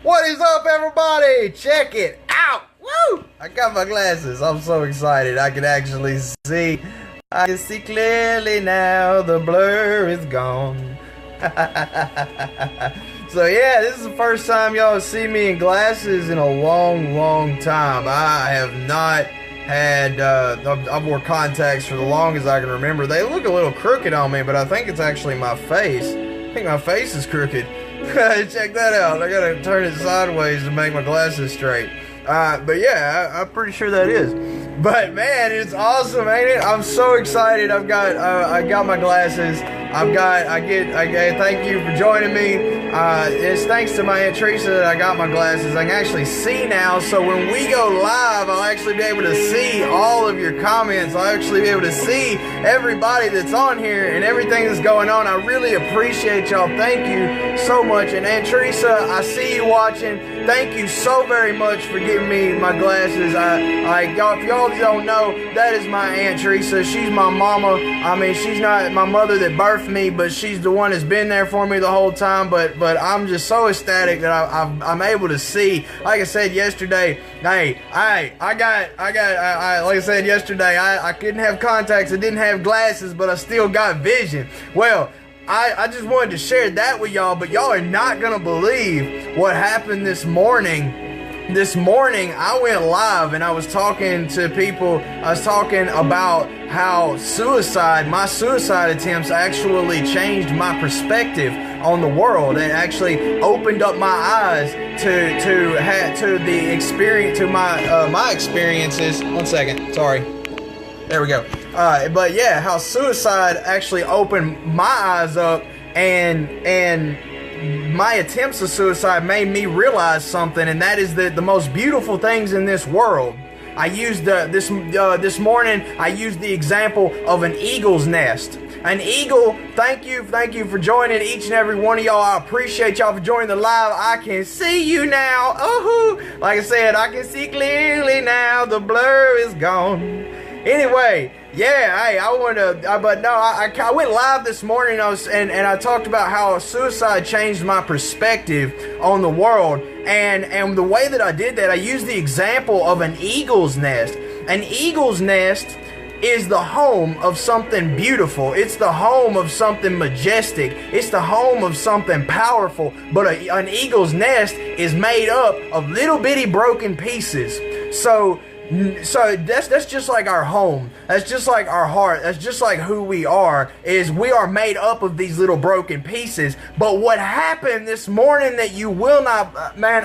What is up, everybody? Check it out. Woo! I got my glasses. I'm so excited. I can actually see. I can see clearly now. The blur is gone. So yeah, this is the first time y'all see me in glasses in a long time. I have not had, I've wore contacts for the longest I can remember. They look a little crooked on me, but I think it's actually my face. I think my face is crooked. Check that out. I gotta turn it sideways to make my glasses straight. But yeah, I'm pretty sure that is. But man, it's awesome, ain't it? I'm so excited. I got my glasses. Thank you for joining me. It's thanks to my Aunt Teresa that I got my glasses. I can actually see now, so when we go live, I'll actually be able to see all of your comments. I'll actually be able to see everybody that's on here and everything that's going on. I really appreciate y'all. Thank you so much. And Aunt Teresa, I see you watching. Thank you so very much for giving me my glasses. If y'all don't know, that is my Aunt Teresa. She's my mama. I mean, she's not my mother that birthed me, but she's the one that's been there for me the whole time. But I'm just so ecstatic that I'm able to see. Like I said yesterday, like I said yesterday, I couldn't have contacts. I didn't have glasses, but I still got vision. Well, I just wanted to share that with y'all, but y'all are not gonna believe what happened this morning. This morning, I went live and I was talking to people. I was talking about how my suicide attempts actually changed my perspective on the world. It actually opened up my eyes to the experience, to my experiences. 1 second, sorry. There we go. But yeah, how suicide actually opened my eyes up, and my attempts of suicide made me realize something, and that is that the most beautiful things in this world. I used this morning. I used the example of an eagle's nest. An eagle. Thank you for joining, each and every one of y'all. I appreciate y'all for joining the live. I can see you now. Oh, like I said, I can see clearly now. The blur is gone. Anyway, yeah, hey, I went live this morning. And I talked about how suicide changed my perspective on the world. And the way that I did that, I used the example of an eagle's nest. An eagle's nest is the home of something beautiful. It's the home of something majestic. It's the home of something powerful. But an eagle's nest is made up of little bitty broken pieces. So that's just like our home. That's just like our heart. That's just like who we are. Is we are made up of these little broken pieces. But what happened this morning that you will not, man,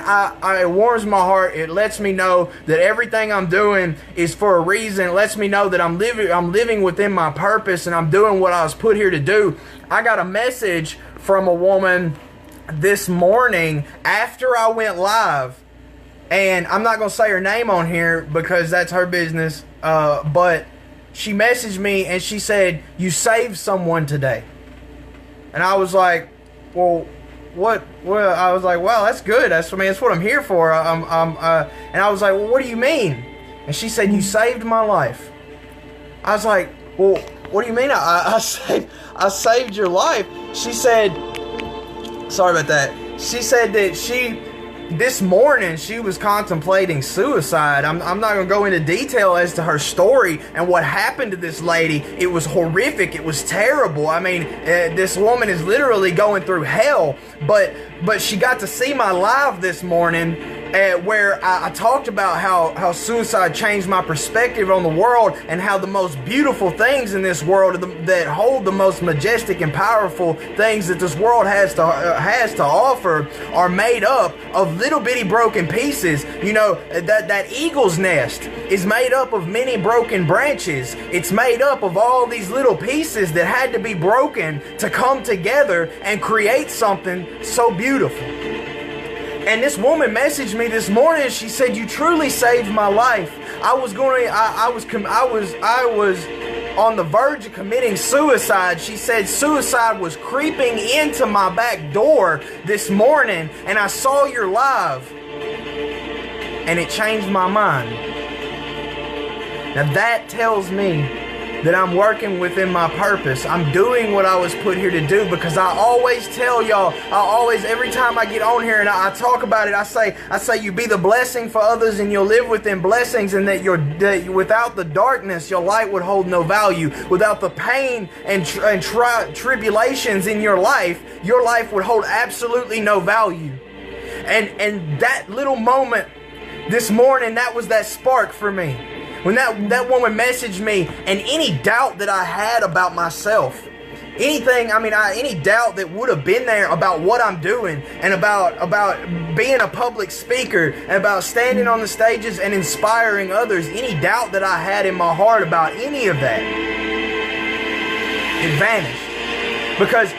it warms my heart. It lets me know that everything I'm doing is for a reason. It lets me know that I'm living within my purpose, and I'm doing what I was put here to do. I got a message from a woman this morning after I went live. And I'm not going to say her name on here because that's her business. But she messaged me and she said, "You saved someone today." And I was like, well, what? Well, I was like, well, that's good. That's what I'm here for. And I was like, well, what do you mean? And she said, "You saved my life." I was like, well, what do you mean? I saved your life. She said, sorry about that. She said that this morning she was contemplating suicide. I'm not going to go into detail as to her story and what happened to this lady. It was horrific. It was terrible. I mean, this woman is literally going through hell. But she got to see my live this morning where I talked about how suicide changed my perspective on the world, and how the most beautiful things in this world that hold the most majestic and powerful things that this world has to offer are made up of little bitty broken pieces. You know, that eagle's nest is made up of many broken branches. It's made up of all these little pieces that had to be broken to come together and create something so beautiful. And this woman messaged me this morning. She said, "You truly saved my life. I was on the verge of committing suicide." She said suicide was creeping into my back door this morning, and I saw your live, and it changed my mind. Now that tells me that I'm working within my purpose. I'm doing what I was put here to do, because I always tell y'all, every time I get on here and I talk about it, I say you be the blessing for others and you'll live within blessings, and that without the darkness, your light would hold no value. Without the pain and tribulations in your life would hold absolutely no value. And that little moment this morning, that was that spark for me. When that woman messaged me, and any doubt that I had about myself, any doubt that would have been there about what I'm doing, and about being a public speaker, and about standing on the stages and inspiring others, any doubt that I had in my heart about any of that, it vanished. Because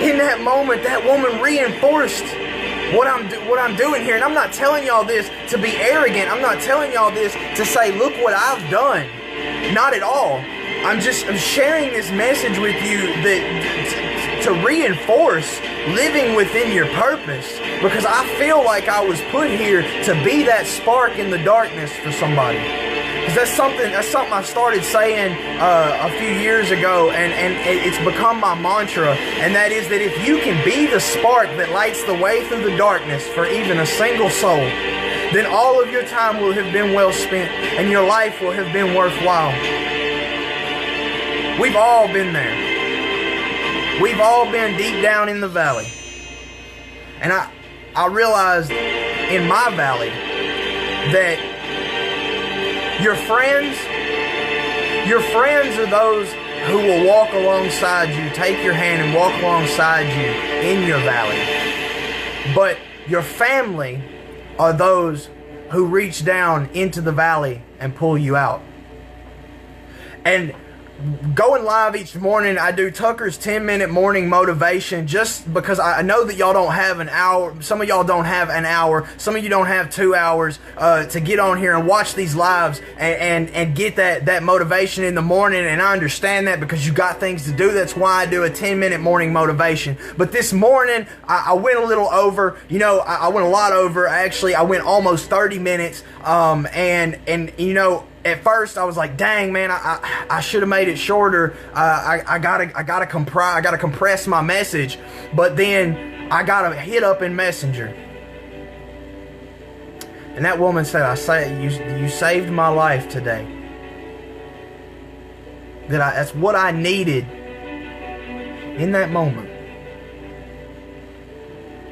in that moment, that woman reinforced what I'm doing here. And I'm not telling y'all this to be arrogant. I'm not telling y'all this to say, look what I've done. Not at all. I'm sharing this message with you to reinforce living within your purpose, because I feel like I was put here to be that spark in the darkness for somebody. Because that's something I started saying a few years ago, and it's become my mantra, and that is that if you can be the spark that lights the way through the darkness for even a single soul, then all of your time will have been well spent, and your life will have been worthwhile. We've all been there. We've all been deep down in the valley. And I realized in my valley that your friends are those who will walk alongside you, take your hand and walk alongside you in your valley. But your family are those who reach down into the valley and pull you out. And going live each morning, I do Tucker's 10-minute morning motivation, just because I know that y'all don't have an hour. Some of y'all don't have an hour. Some of you don't have 2 hours to get on here and watch these lives and get that motivation in the morning. And I understand that, because you got things to do. That's why I do a 10-minute morning motivation. But this morning, I went a little over. I went a lot over. Actually, I went almost 30 minutes. At first, I was like, "Dang, man, I should have made it shorter. I gotta compress my message." But then I got a hit up in Messenger, and that woman said, "You saved my life today. That's what I needed in that moment.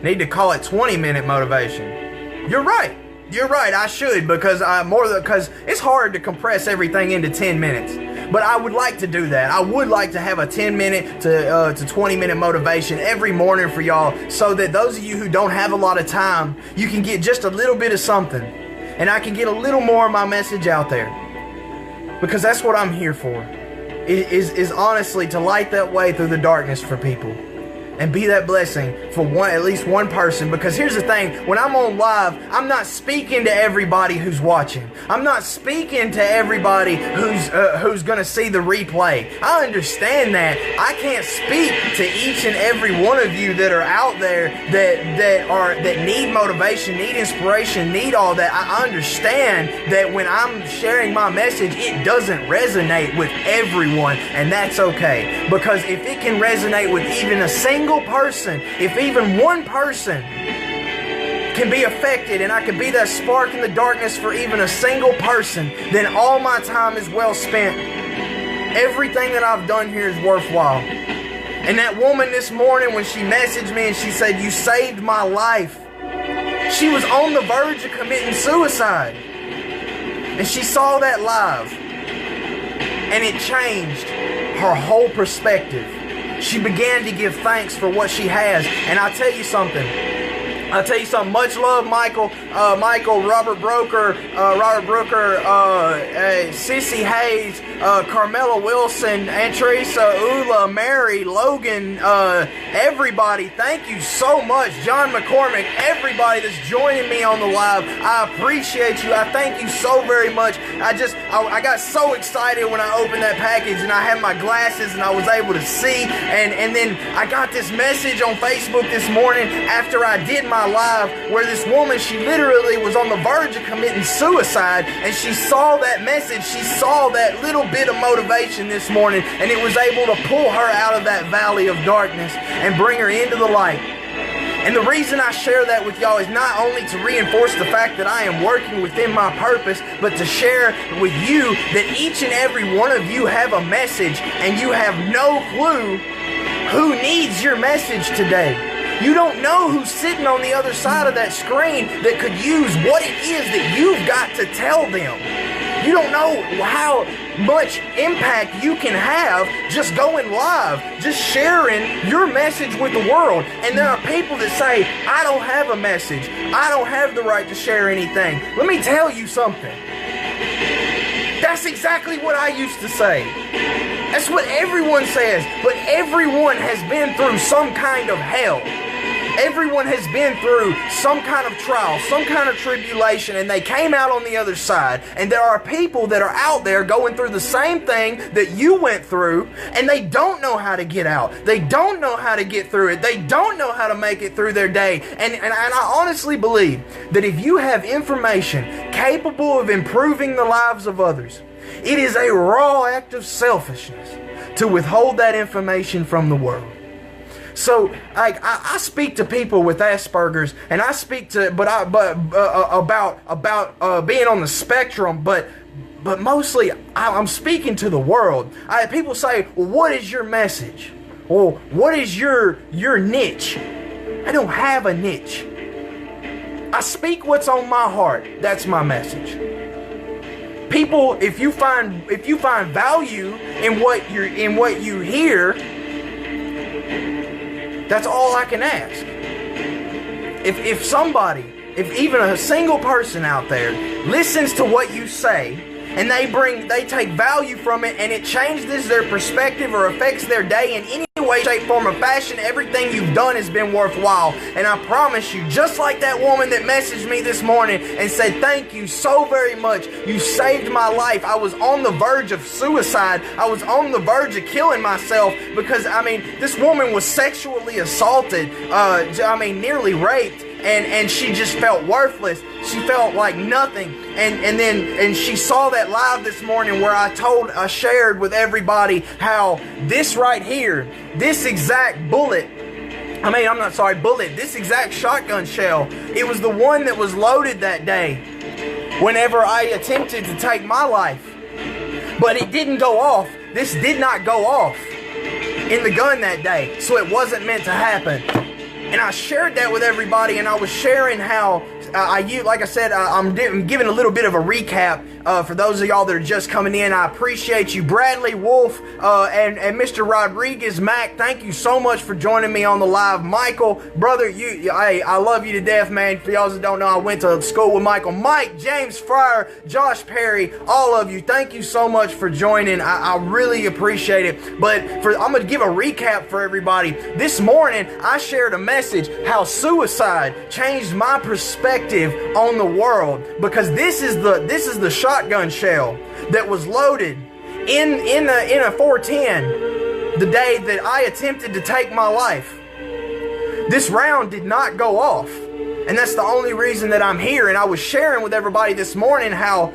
Need to call it 20-minute motivation." You're right. You're right, I should, because it's hard to compress everything into 10 minutes. But I would like to do that. I would like to have a 10-minute to 20-minute motivation every morning for y'all, so that those of you who don't have a lot of time, you can get just a little bit of something, and I can get a little more of my message out there. Because that's what I'm here for, is honestly to light that way through the darkness for people. And be that blessing for at least one person. Because here's the thing, when I'm on live, I'm not speaking to everybody who's watching. I'm not speaking to everybody who's gonna see the replay. I understand that. I can't speak to each and every one of you that are out there that need motivation, need inspiration, need all that. I understand that when I'm sharing my message, it doesn't resonate with everyone, and that's okay. Because if it can resonate with even a single person, if even one person can be affected, and I can be that spark in the darkness for even a single person, then all my time is well spent. Everything that I've done here is worthwhile. And that woman this morning, when she messaged me and she said, "You saved my life," she was on the verge of committing suicide. And she saw that live, and it changed her whole perspective. She began to give thanks for what she has. And I'll tell you something. Much love, Michael, Robert Brooker, Sissy Hayes, Carmela Wilson, Aunt Teresa, Ula, Mary, Logan, everybody. Thank you so much. John McCormick, everybody that's joining me on the live. I appreciate you. I thank you so very much. I got so excited when I opened that package, and I had my glasses and I was able to see. And then I got this message on Facebook this morning after I did my my live where this woman, she literally was on the verge of committing suicide, and she saw that message, she saw that little bit of motivation this morning, and it was able to pull her out of that valley of darkness and bring her into the light. And the reason I share that with y'all is not only to reinforce the fact that I am working within my purpose, but to share with you that each and every one of you have a message, and you have no clue who needs your message today. You don't know who's sitting on the other side of that screen that could use what it is that you've got to tell them. You don't know how much impact you can have just going live, just sharing your message with the world. And there are people that say, I don't have a message. I don't have the right to share anything. Let me tell you something. That's exactly what I used to say. That's what everyone says. But everyone has been through some kind of hell. Everyone has been through some kind of trial, some kind of tribulation, and they came out on the other side. And there are people that are out there going through the same thing that you went through, and they don't know how to get out. They don't know how to get through it. They don't know how to make it through their day. And I honestly believe that if you have information capable of improving the lives of others, it is a raw act of selfishness to withhold that information from the world. So, I speak to people with Asperger's, and I speak to, about being on the spectrum, but mostly I'm speaking to the world. People say, well, what is your message? Well, what is your niche? I don't have a niche. I speak what's on my heart. That's my message. People, if you find value in what you hear, that's all I can ask. If somebody, if even a single person out there listens to what you say, and they take value from it, and it changes their perspective or affects their day in any way, shape, form, or fashion, everything you've done has been worthwhile. And I promise you, just like that woman that messaged me this morning and said, thank you so very much. You saved my life. I was on the verge of suicide. I was on the verge of killing myself because, this woman was sexually assaulted, nearly raped. And she just felt worthless. She felt like nothing. And she saw that live this morning where I shared with everybody how this right here, this exact bullet, this exact shotgun shell, it was the one that was loaded that day whenever I attempted to take my life. But it didn't go off. This did not go off in the gun that day. So it wasn't meant to happen. And I shared that with everybody, and I was sharing how I'm giving a little bit of a recap for those of y'all that are just coming in. I appreciate you, Bradley, Wolf, and Mr. Rodriguez, Mac. Thank you so much for joining me on the live. Michael, brother, I love you to death, man. For y'all that don't know, I went to school with Michael. Mike, James Fryer, Josh Perry, all of you, thank you so much for joining. I really appreciate it. But I'm going to give a recap for everybody. This morning, I shared a message how suicide changed my perspective on the world, because this is the shotgun shell that was loaded in a 410 the day that I attempted to take my life. This round did not go off, and that's the only reason that I'm here. And I was sharing with everybody this morning how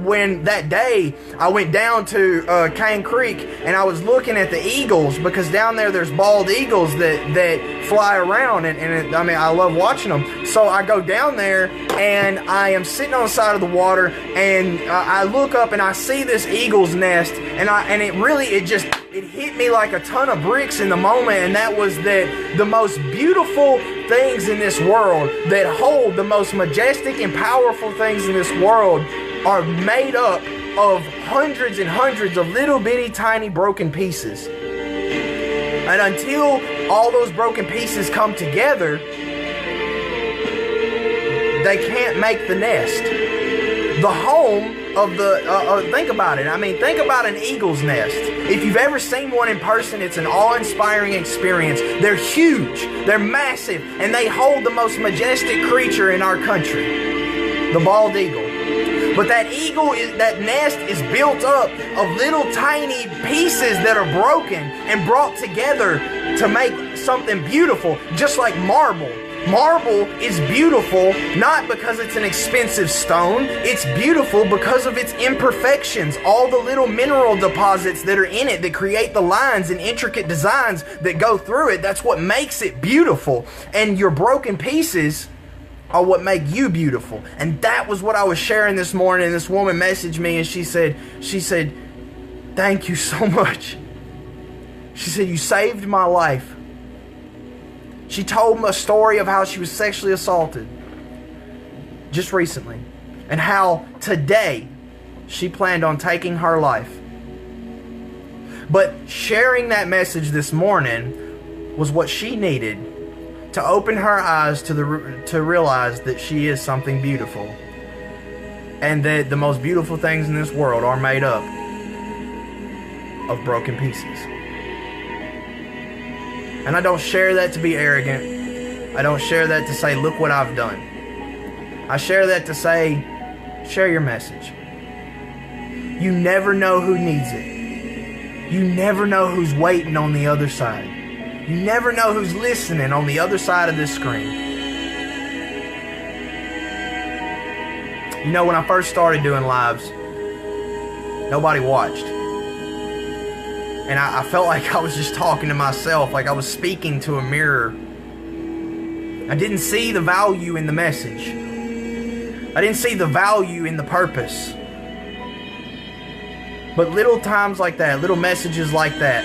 when that day I went down to Cane Creek, and I was looking at the eagles, because down there's bald eagles that fly around, and I love watching them. So I go down there, and I am sitting on the side of the water, and I look up and I see this eagle's nest, and it hit me like a ton of bricks in the moment, and that was that the most beautiful things in this world, that hold the most majestic and powerful things in this world, are made up of hundreds and hundreds of little bitty tiny broken pieces. And until all those broken pieces come together, they can't make the nest. The home of think about it. Think about an eagle's nest. If you've ever seen one in person, it's an awe-inspiring experience. They're huge, they're massive, and they hold the most majestic creature in our country, the bald eagle. But that nest is built up of little tiny pieces that are broken and brought together to make something beautiful, just like marble. Marble is beautiful not because it's an expensive stone. It's beautiful because of its imperfections. All the little mineral deposits that are in it that create the lines and intricate designs that go through it. That's what makes it beautiful. And your broken pieces are what make you beautiful. And that was what I was sharing this morning. This woman messaged me and she said, thank you so much. She said, you saved my life. She told me a story of how she was sexually assaulted just recently, and how today she planned on taking her life. But sharing that message this morning was what she needed to open her eyes to realize that she is something beautiful, and that the most beautiful things in this world are made up of broken pieces. And I don't share that to be arrogant. I don't share that to say, look what I've done. I share that to say, share your message. You never know who needs it. You never know who's waiting on the other side. You never know who's listening on the other side of this screen. You know, when I first started doing lives, nobody watched. And I felt like I was just talking to myself, like I was speaking to a mirror. I didn't see the value in the message. I didn't see the value in the purpose. But little times like that, little messages like that,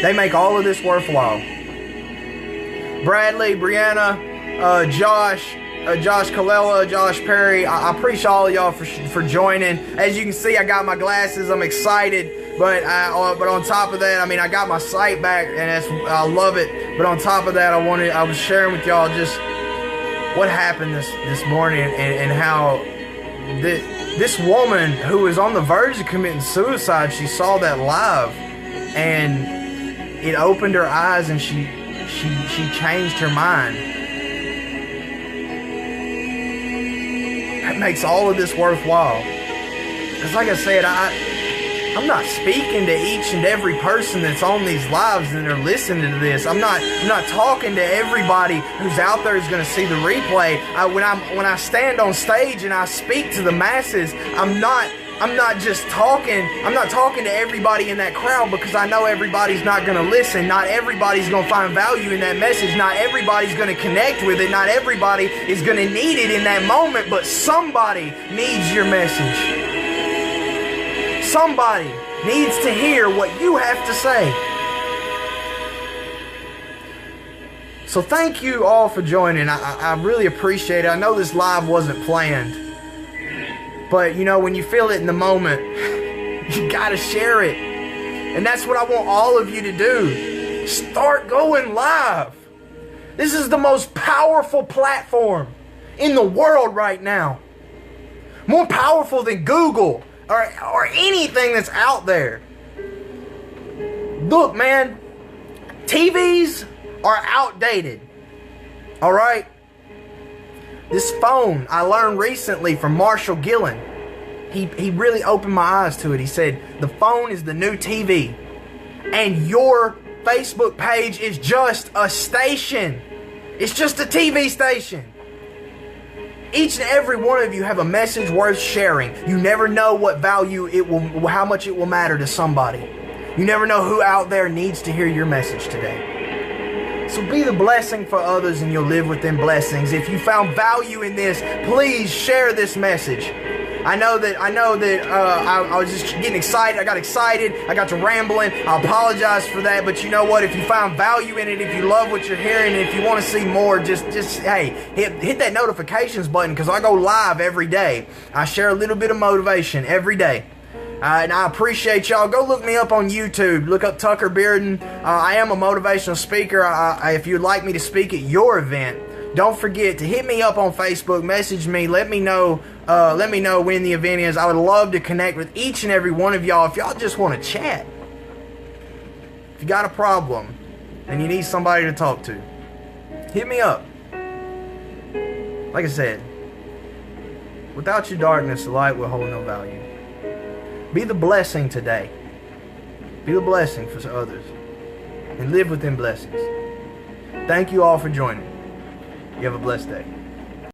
they make all of this worthwhile. Bradley, Brianna, Josh Colella, Josh Perry, I appreciate all of y'all for joining. As you can see, I got my glasses. I'm excited, but on top of that, I mean, I got my sight back, and I love it. But on top of that, I was sharing with y'all just what happened this morning, and how this woman who was on the verge of committing suicide, she saw that live, and it opened her eyes, and she changed her mind. That makes all of this worthwhile. Because like I said, I'm not speaking to each and every person that's on these lives and they're listening to this. I'm not talking to everybody who's out there who's going to see the replay. When I stand on stage and I speak to the masses, I'm not just talking. I'm not talking to everybody in that crowd, because I know everybody's not going to listen. Not everybody's going to find value in that message. Not everybody's going to connect with it. Not everybody is going to need it in that moment, but somebody needs your message. Somebody needs to hear what you have to say. So thank you all for joining. I really appreciate it. I know this live wasn't planned. But, you know, when you feel it in the moment, you gotta share it. And that's what I want all of you to do. Start going live. This is the most powerful platform in the world right now. More powerful than Google or anything that's out there. Look, man, TVs are outdated. All right? This phone, I learned recently from Marshal, Gillen. He really opened my eyes to it. He said, the phone is the new TV. And your Facebook page is just a station. It's just a TV station. Each and every one of you have a message worth sharing. You never know what value how much it will matter to somebody. You never know who out there needs to hear your message today. So be the blessing for others, and you'll live within blessings. If you found value in this, please share this message. I know that I was just getting excited. I got excited. I got to rambling. I apologize for that. But you know what? If you found value in it, if you love what you're hearing, and if you want to see more, just hey, hit that notifications button, because I go live every day. I share a little bit of motivation every day. And I appreciate y'all. Go look me up on YouTube. Look up Tucker Bearden. I am a motivational speaker. If you'd like me to speak at your event, don't forget to hit me up on Facebook. Message me. Let me know. Let me know when the event is. I would love to connect with each and every one of y'all. If y'all just want to chat, if you got a problem and you need somebody to talk to, hit me up. Like I said, without your darkness, the light will hold no value. Be the blessing today. Be the blessing for others. And live within blessings. Thank you all for joining. You have a blessed day.